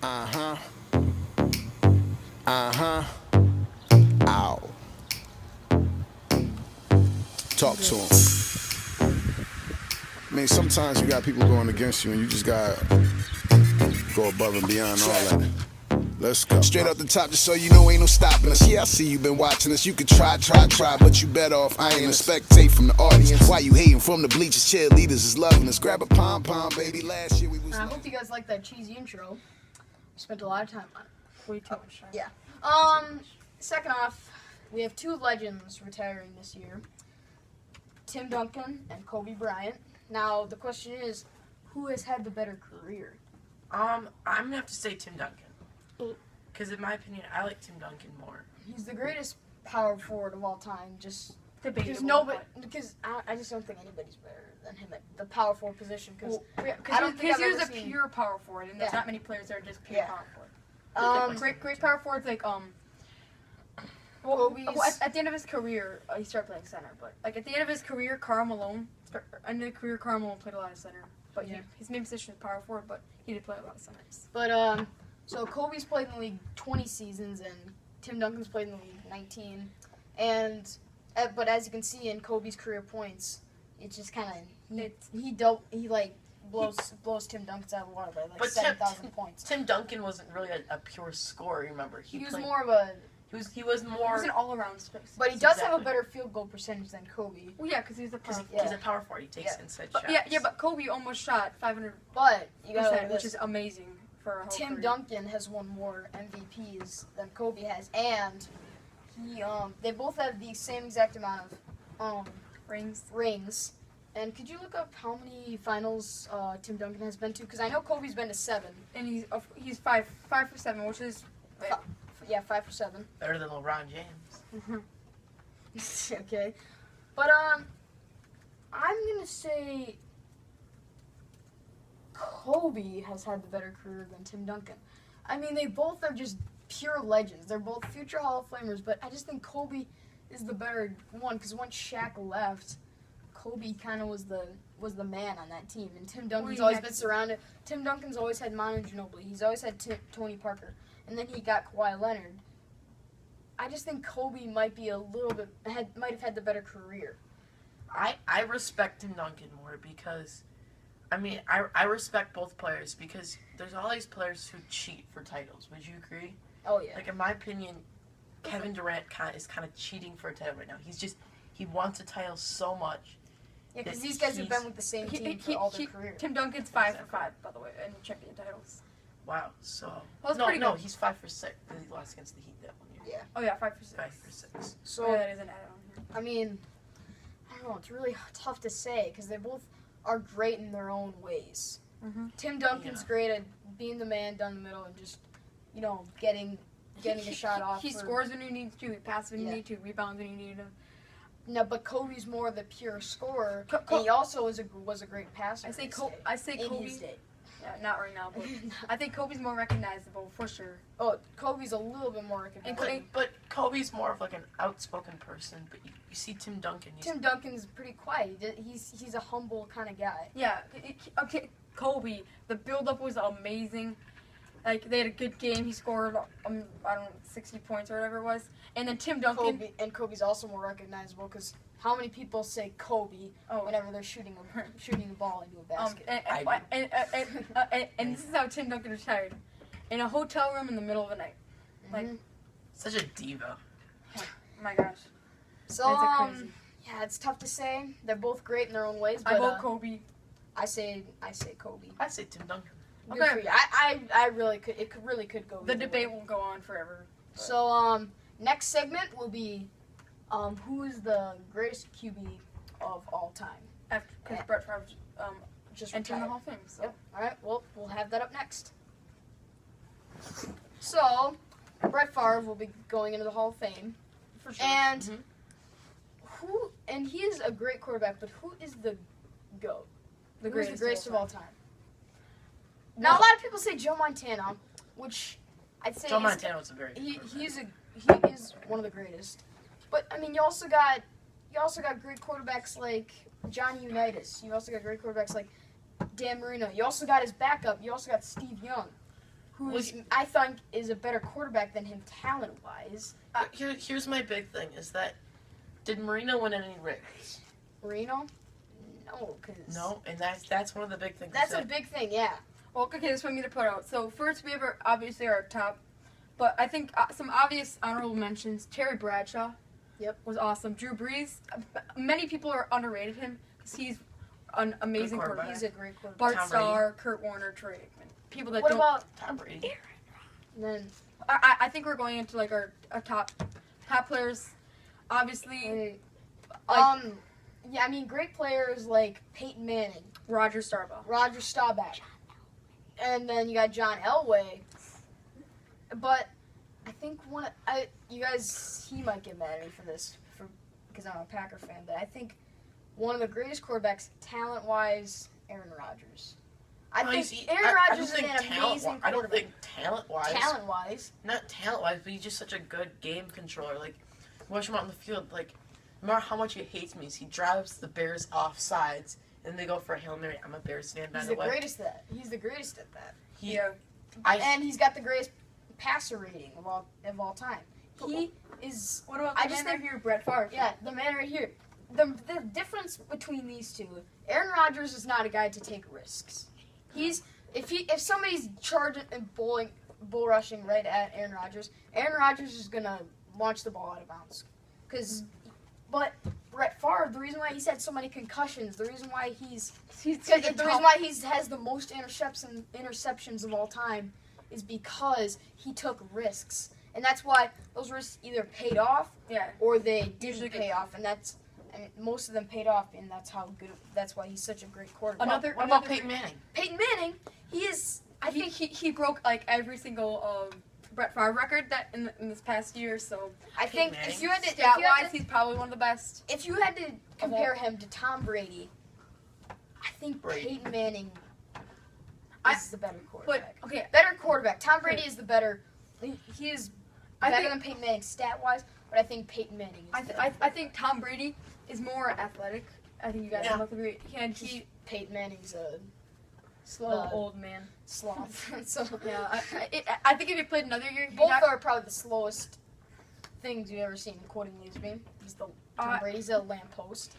Uh-huh. Uh-huh. Ow. Talk to him. I mean, sometimes you got people going against you, and you just gotta go above and beyond all that. Let's go. Straight up the top, just so you know, ain't no stopping us. Yeah, I see you been watching us. You can try, but you better off. I ain't a spectate from the audience. Why you hating from the bleachers? Cheerleaders is loving us. Grab a pom baby. Last year we was. I hope you guys like that cheesy intro. Spent a lot of time on it. Way too much time. Yeah. Second off, we have two legends retiring this year: Tim Duncan and Kobe Bryant. Now the question is, who has had the better career? I'm gonna have to say Tim Duncan. Because in my opinion, I like Tim Duncan more. He's the greatest power forward of all time. Just Debatable. because I just don't think anybody's better than him at the power forward position. Because Because he was a pure power forward, and there's not many players that are just pure power forward. Great power forwards like at the end of his career, he started playing center. But like at the end of his career, Karl Malone played a lot of center. But his main position was power forward, but he did play a lot of centers. But so Kobe's played in the league 20 seasons, and Tim Duncan's played in the league 19. But as you can see in Kobe's career points, it's just kind of he blows Tim Duncan out of the water by like 7,000 points. Tim Duncan wasn't really a pure scorer. Remember, he was more of a. He was an all-around space. But he does have a better field goal percentage than Kobe. Well, yeah, because he's a power forward. He takes inside shots. But Kobe almost shot 500. But you got which is amazing for a whole Tim career. Duncan has won more MVPs than Kobe has, and they both have the same exact amount of rings. And could you look up how many finals Tim Duncan has been to? Because I know Kobe's been to 7, and he's 5 for 7, which is 5 for 7. Better than LeBron James. Okay, but I'm gonna say Kobe has had the better career than Tim Duncan. I mean, they both are just pure legends. They're both future Hall of Famers, but I just think Kobe is the better one because once Shaq left, Kobe kind of was the man on that team, and Tim Duncan's always been surrounded. Tim Duncan's always had Manu Ginobili. He's always had Tony Parker, and then he got Kawhi Leonard. I just think Kobe might have had the better career. I respect Tim Duncan more because, I mean, I respect both players because there's all these players who cheat for titles. Would you agree? Oh, yeah. Like, in my opinion, Kevin Durant is kind of cheating for a title right now. He wants a title so much. Yeah, because these guys have been with the same team for all their career. Tim Duncan's 5 for 5, by the way, in champion titles. Wow, so... No, he's 5 for 6. He lost against the Heat that one year. Yeah. Oh, yeah, 5 for 6. 5 for 6. So, that isn't added on here. I mean, I don't know, it's really tough to say, because they both are great in their own ways. Mm-hmm. Tim Duncan's great at being the man down the middle and just, getting a shot off. He scores when he needs to, he passes when he needs to, rebounds when he needs to. No, but Kobe's more the pure scorer. And he also was a great passer. I say Kobe. In his day. Yeah, not right now, but I think Kobe's more recognizable for sure. Oh, Kobe's a little bit more recognizable. But Kobe's more of like an outspoken person. But you see Tim Duncan. Tim Duncan's pretty quiet. He's a humble kind of guy. Yeah. Okay. Kobe. The build-up was amazing. Like, they had a good game. He scored, 60 points or whatever it was. And then Tim Duncan. Kobe's also more recognizable because how many people say Kobe whenever they're shooting the ball into a basket? And this is how Tim Duncan retired. In a hotel room in the middle of the night. Mm-hmm. Like, such a diva. Oh my gosh. So, crazy. Yeah, it's tough to say. They're both great in their own ways. But, I vote Kobe. I say Kobe. I say Tim Duncan. Okay. I really could. It really could go. The debate will go on forever. But. So next segment will be, who is the greatest QB of all time? Because Brett Favre just entering the Hall of Fame. So. Yep. All right. Well, we'll have that up next. So, Brett Favre will be going into the Hall of Fame, for sure. And and he is a great quarterback. But who is the GOAT? Who's the greatest of all time? Now, a lot of people say Joe Montana, which I'd say Joe Montana was a very good he is one of the greatest. But I mean, you also got great quarterbacks like Johnny Unitas. You also got great quarterbacks like Dan Marino. You also got his backup. You also got Steve Young, I think is a better quarterback than him talent-wise. Here's my big thing is that did Marino win any rings? Marino? No, because... No, and that's one of the big things. That's a big thing, yeah. Well, okay, this for me to put out. So first we have obviously our top, but I think some obvious honorable mentions. Terry Bradshaw. Yep. Was awesome. Drew Brees. Many people are underrated him because he's an amazing quarterback. He's a great quarterback. Bart Tom Starr, Kurt Warner, Troy Aikman. People that What don't. about Tom Brady. And then I think we're going into like our top players. Obviously, yeah, I mean, great players like Peyton Manning, Roger Staubach. Roger Staubach, and then you got John Elway. But I think you guys, he might get mad at me for this, because I'm a Packer fan. But I think one of the greatest quarterbacks, talent-wise, Aaron Rodgers. I think Aaron Rodgers is an amazing quarterback. I don't think talent-wise. Talent-wise. Not talent-wise, but he's just such a good game controller. Like, watch him out on the field. Like, no matter how much he hates me, he drives the Bears off sides, and they go for a Hail Mary. I'm a Bears fan, by the way. He's the greatest at that. And he's got the greatest passer rating of all time. He is. What about I the just man think right here, Brett Favre? Yeah, the man right here. The difference between these two, Aaron Rodgers is not a guy to take risks. If somebody's charging and bull rushing right at Aaron Rodgers is gonna launch the ball out of bounds. But Brett Favre, the reason why he's had so many concussions, the reason why he has the most interceptions of all time, is because he took risks, and that's why those risks either paid off, or they didn't pay off, and most of them paid off, and that's why he's such a great quarterback. What about Peyton Manning? Peyton Manning, I think he broke like every single Brett Favre record that in this past year. So I think if you had to, he's probably one of the best. If you had to compare him to Tom Brady, I think Peyton Manning is the better quarterback. Better quarterback. Tom Brady is the better. He is better than Peyton Manning stat-wise, but I think Peyton Manning is I think Tom Brady is more athletic. I think you guys both agree. Peyton Manning's a slow old man. Sloth. So yeah, I think if he played another year, both are probably the slowest things you've ever seen. Quoting Leesby, Tom Brady's a lamppost.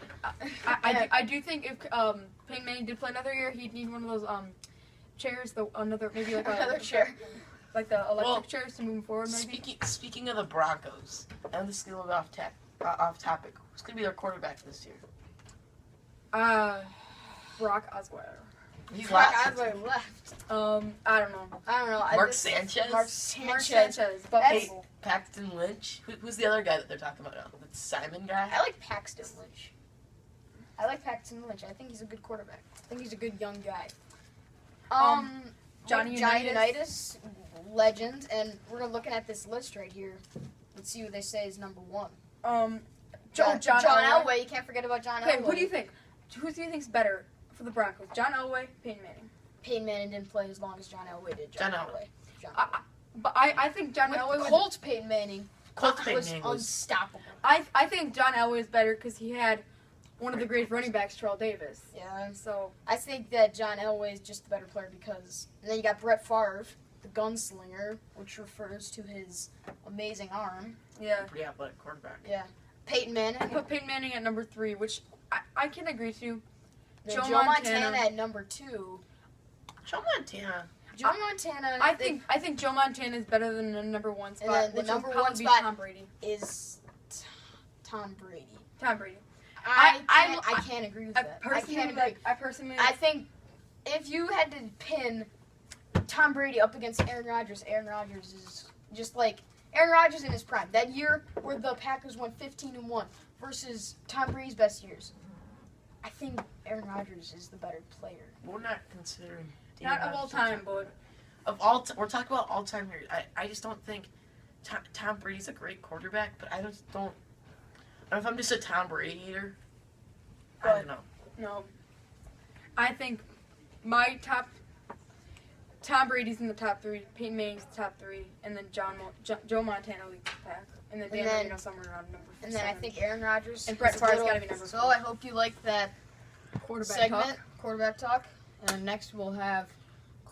I do think if Peyton Manning did play another year, he'd need one of those chairs, maybe like another chair, like the electric chairs to move forward. Maybe. Speaking of the Broncos, and this is a little bit off topic. Who's gonna be their quarterback this year? Brock Osweiler. He's Brock left. Osweiler left. I don't know. Mark Sanchez. Mark Sanchez. But Paxton Lynch. Who's the other guy that they're talking about now? The Simon guy. I like Paxton Lynch. I think he's a good quarterback. I think he's a good young guy. Johnny Unitas, legend, and we're looking at this list right here. Let's see who they say is number one. John Elway. You can't forget about John Elway. Okay, who do you think? Who do you think's better for the Broncos? John Elway, Peyton Manning. Peyton Manning didn't play as long as John Elway did. John Elway. But I think John Elway Colts Peyton Manning was unstoppable. I think John Elway is better because he had one of the great running backs, Terrell Davis. Yeah. So I think that John Elway is just the better player because and then you got Brett Favre, the gunslinger, which refers to his amazing arm. Yeah. Pretty athletic quarterback. Yeah. Peyton Manning. I put Peyton Manning at number 3, which I can agree to. Joe Montana at number 2. Joe Montana. I think Joe Montana is better than the number 1 spot. And then the number 1 spot Tom Brady. Is Tom Brady. Tom Brady. I can't agree with that. I think if you had to pin Tom Brady up against Aaron Rodgers is just like Aaron Rodgers in his prime. That year where the Packers won 15-1 versus Tom Brady's best years. I think Aaron Rodgers is the better player. We're not considering. Not of all time, but we're talking about all time here. I just don't think Tom Brady's a great quarterback, but I just don't. I don't know if I'm just a Tom Brady hater. I don't know. No, I think my Tom Brady's in the top 3, Peyton Manning's the top 3, and then Joe Montana leads the pack, and then Dan Marino somewhere around number 7. And then I think Aaron Rodgers and Brett Favre's got to be number 4. So I hope you liked that quarterback talk. And next we'll have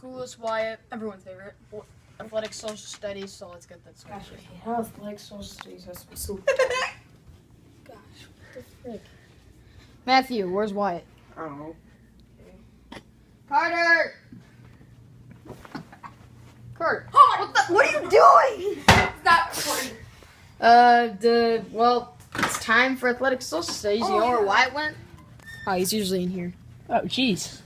Coolest Wyatt, Everyone's favorite. athletic social studies, so let's get that started. Gosh, I hate how athletic social studies has to be so. Gosh, what the frick? Matthew, where's Wyatt? I don't know. Carter! Carter, what are you doing? Stop recording. Well, it's time for athletic social studies. You know where Wyatt went? Oh, he's usually in here. Oh, jeez.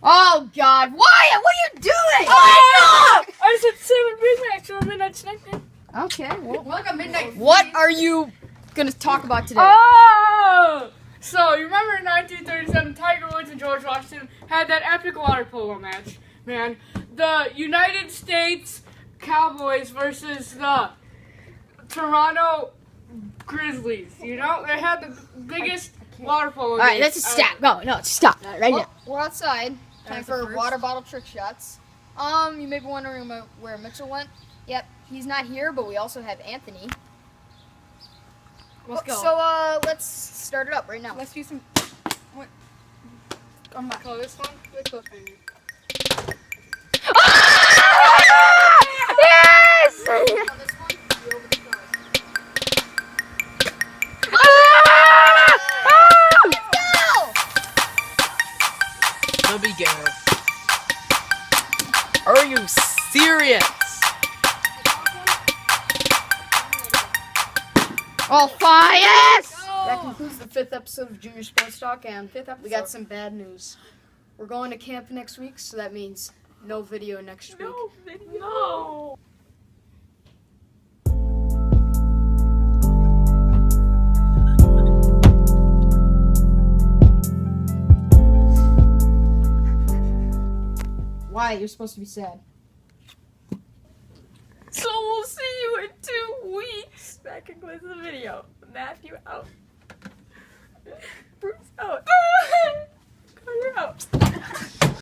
Oh, God. Wyatt, what are you doing? Oh, no! I said 7 Big Macs for a midnight snack, man. Okay, well, Like a midnight. what are you going to talk about today? Oh! So, you remember in 1937, Tiger Woods and George Washington had that epic water polo match, man. The United States Cowboys versus the Toronto Grizzlies. You know, they had the biggest water polo. All right, game let's just stop. ever. No, stop that right Well, now. We're outside. Time That's for the first. water bottle trick shots. You may be wondering about where Mitchell went. Yep, he's not here, but we also have Anthony. Let's go. So, let's start it up right now. Let's do some. What? I'm not. Oh, this one? This one. Yes! Ah! The beginner. Are you serious? Oh, fire! Yes! That concludes the 5th episode of Junior Sports Talk, and we got some bad news. We're going to camp next week, so that means no video next week. No. Why? You're supposed to be sad. So we'll see you in 2 weeks. That concludes the video. Matthew out. Bruce.